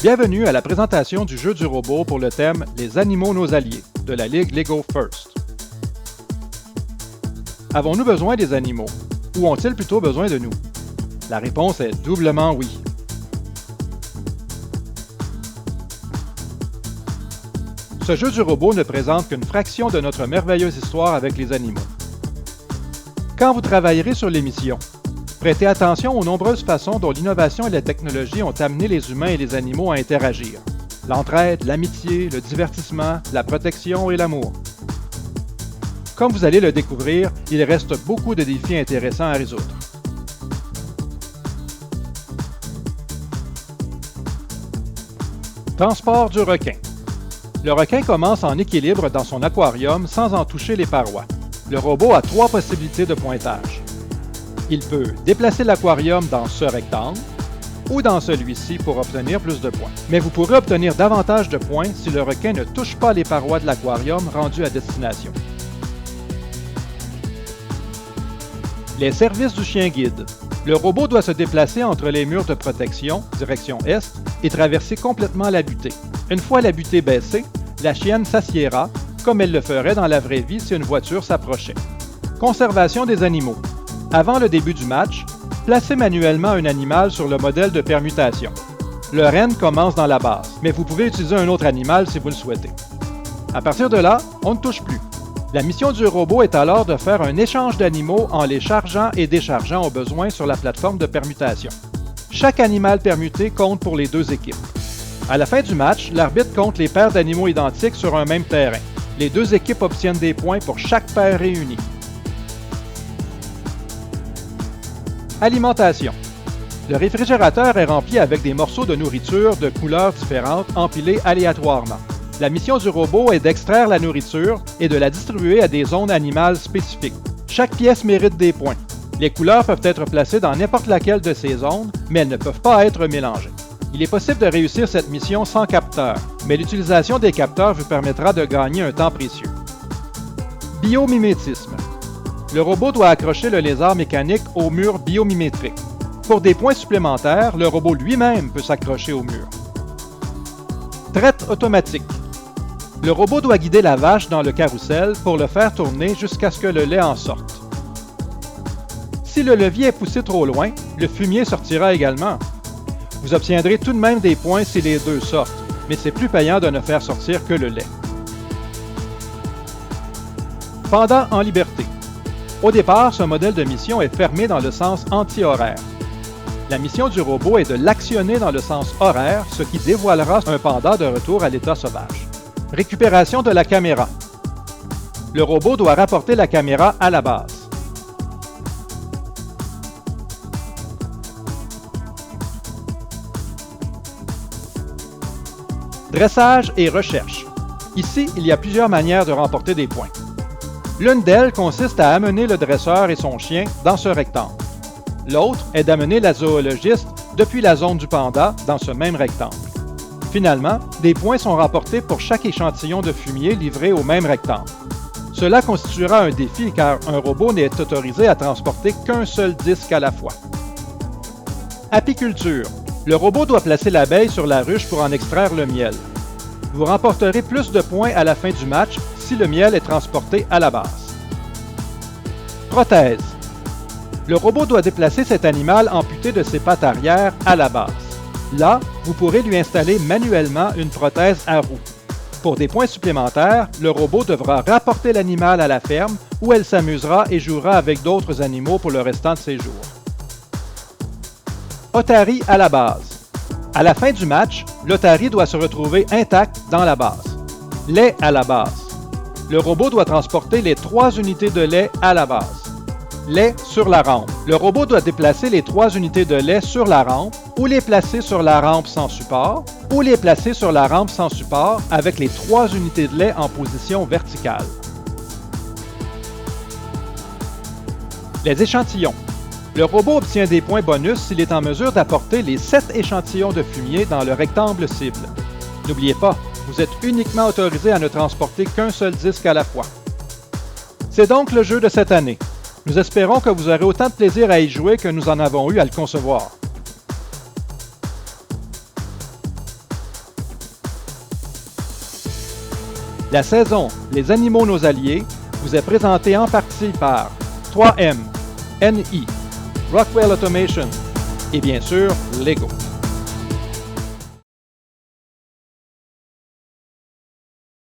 Bienvenue à la présentation du jeu du robot pour le thème « Les animaux nos alliés » de la Ligue Lego First. Avons-nous besoin des animaux? Ou ont-ils plutôt besoin de nous? La réponse est doublement oui. Ce jeu du robot ne présente qu'une fraction de notre merveilleuse histoire avec les animaux. Quand vous travaillerez sur l'émission, prêtez attention aux nombreuses façons dont l'innovation et la technologie ont amené les humains et les animaux à interagir. L'entraide, l'amitié, le divertissement, la protection et l'amour. Comme vous allez le découvrir, il reste beaucoup de défis intéressants à résoudre. Transport du requin. Le requin commence en équilibre dans son aquarium sans en toucher les parois. Le robot a 3 possibilités de pointage. Il peut déplacer l'aquarium dans ce rectangle ou dans celui-ci pour obtenir plus de points. Mais vous pourrez obtenir davantage de points si le requin ne touche pas les parois de l'aquarium rendu à destination. Les services du chien guide. Le robot doit se déplacer entre les murs de protection, direction est, et traverser complètement la butée. Une fois la butée baissée, la chienne s'assiera, comme elle le ferait dans la vraie vie si une voiture s'approchait. Conservation des animaux. Avant le début du match, placez manuellement un animal sur le modèle de permutation. Le renne commence dans la base, mais vous pouvez utiliser un autre animal si vous le souhaitez. À partir de là, on ne touche plus. La mission du robot est alors de faire un échange d'animaux en les chargeant et déchargeant au besoin sur la plateforme de permutation. Chaque animal permuté compte pour les 2 équipes. À la fin du match, l'arbitre compte les paires d'animaux identiques sur un même terrain. Les 2 équipes obtiennent des points pour chaque paire réunie. Alimentation. Le réfrigérateur est rempli avec des morceaux de nourriture de couleurs différentes empilés aléatoirement. La mission du robot est d'extraire la nourriture et de la distribuer à des zones animales spécifiques. Chaque pièce mérite des points. Les couleurs peuvent être placées dans n'importe laquelle de ces zones, mais elles ne peuvent pas être mélangées. Il est possible de réussir cette mission sans capteur, mais l'utilisation des capteurs vous permettra de gagner un temps précieux. Biomimétisme. Le robot doit accrocher le lézard mécanique au mur biomimétrique. Pour des points supplémentaires, le robot lui-même peut s'accrocher au mur. Traite automatique. Le robot doit guider la vache dans le carrousel pour le faire tourner jusqu'à ce que le lait en sorte. Si le levier est poussé trop loin, le fumier sortira également. Vous obtiendrez tout de même des points si les 2 sortent, mais c'est plus payant de ne faire sortir que le lait. Pendant en liberté. Au départ, ce modèle de mission est fermé dans le sens anti-horaire. La mission du robot est de l'actionner dans le sens horaire, ce qui dévoilera un panda de retour à l'état sauvage. Récupération de la caméra. Le robot doit rapporter la caméra à la base. Dressage et recherche. Ici, il y a plusieurs manières de remporter des points. L'une d'elles consiste à amener le dresseur et son chien dans ce rectangle. L'autre est d'amener la zoologiste depuis la zone du panda dans ce même rectangle. Finalement, des points sont remportés pour chaque échantillon de fumier livré au même rectangle. Cela constituera un défi car un robot n'est autorisé à transporter qu'un seul disque à la fois. Apiculture. Le robot doit placer l'abeille sur la ruche pour en extraire le miel. Vous remporterez plus de points à la fin du match si le miel est transporté à la base. Prothèse. Le robot doit déplacer cet animal amputé de ses pattes arrière à la base. Là, vous pourrez lui installer manuellement une prothèse à roue. Pour des points supplémentaires, le robot devra rapporter l'animal à la ferme où elle s'amusera et jouera avec d'autres animaux pour le restant de ses jours. Otari à la base. À la fin du match, l'Otari doit se retrouver intact dans la base. Lait à la base. Le robot doit transporter les 3 unités de lait à la base. Lait sur la rampe. Le robot doit déplacer les 3 unités de lait sur la rampe ou les placer sur la rampe sans support ou les placer sur la rampe sans support avec les 3 unités de lait en position verticale. Les échantillons. Le robot obtient des points bonus s'il est en mesure d'apporter les 7 échantillons de fumier dans le rectangle cible. N'oubliez pas, vous êtes uniquement autorisé à ne transporter qu'un seul disque à la fois. C'est donc le jeu de cette année. Nous espérons que vous aurez autant de plaisir à y jouer que nous en avons eu à le concevoir. La saison Les animaux nos alliés vous est présentée en partie par 3M, NI, Rockwell Automation et bien sûr Lego.